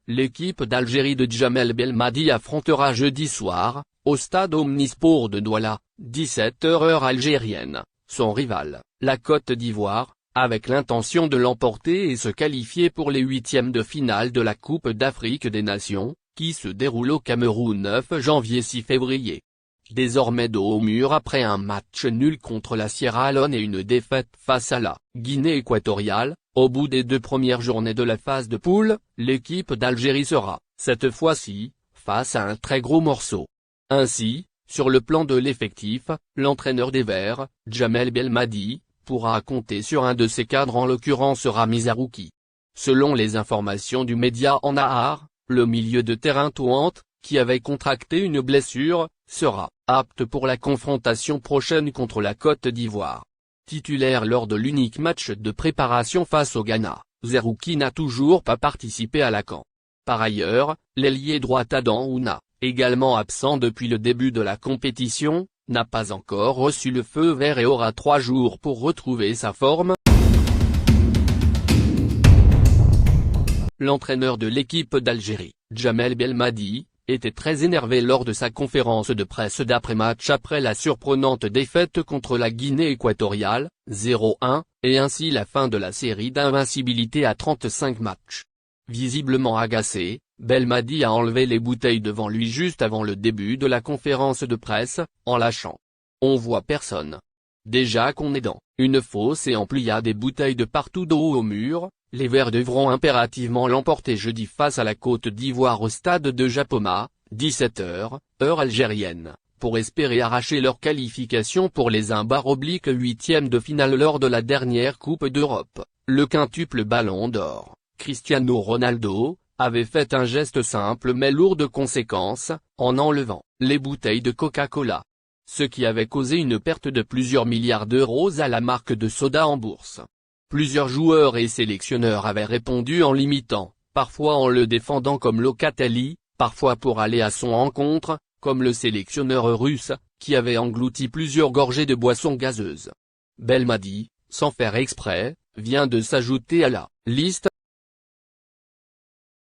l'équipe d'Algérie de Djamel Belmadi affrontera jeudi soir, au stade Omnisport de Douala, 17h heure algérienne, son rival, la Côte d'Ivoire, avec l'intention de l'emporter et se qualifier pour les huitièmes de finale de la Coupe d'Afrique des Nations, qui se déroule au Cameroun 9 janvier-6 février. Désormais dos au mur après un match nul contre la Sierra Leone et une défaite face à la Guinée équatoriale, au bout des 2 premières journées de la phase de poule, l'équipe d'Algérie sera, cette fois-ci, face à un très gros morceau. Ainsi, sur le plan de l'effectif, l'entraîneur des Verts, Djamel Belmadi, pourra compter sur un de ses cadres, en l'occurrence Rami Zarouki. Selon les informations du média En Nahar, le milieu de terrain Touante, qui avait contracté une blessure, sera apte pour la confrontation prochaine contre la Côte d'Ivoire. Titulaire lors de l'unique match de préparation face au Ghana, Zarouki n'a toujours pas participé à la CAN. Par ailleurs, l'ailier droit Adam Ouna, également absent depuis le début de la compétition, n'a pas encore reçu le feu vert et aura 3 jours pour retrouver sa forme. L'entraîneur de l'équipe d'Algérie, Djamel Belmadi, était très énervé lors de sa conférence de presse d'après-match après la surprenante défaite contre la Guinée équatoriale, 0-1, et ainsi la fin de la série d'invincibilité à 35 matchs. Visiblement agacé, Belmadi a enlevé les bouteilles devant lui juste avant le début de la conférence de presse, en lâchant. On voit personne. Déjà qu'on est dans une fosse et en plus il y a des bouteilles de partout d'eau au mur, les Verts devront impérativement l'emporter jeudi face à la Côte d'Ivoire au stade de Japoma, 17h, heure algérienne, pour espérer arracher leur qualification pour les huitièmes de finale lors de la dernière Coupe d'Europe. Le quintuple Ballon d'Or, Cristiano Ronaldo, avait fait un geste simple mais lourd de conséquences, en enlevant les bouteilles de Coca-Cola. Ce qui avait causé une perte de plusieurs milliards d'euros à la marque de soda en bourse. Plusieurs joueurs et sélectionneurs avaient répondu en l'imitant, parfois en le défendant comme Locatelli, parfois pour aller à son encontre, comme le sélectionneur russe, qui avait englouti plusieurs gorgées de boissons gazeuses. Belmadi, sans faire exprès, vient de s'ajouter à la liste.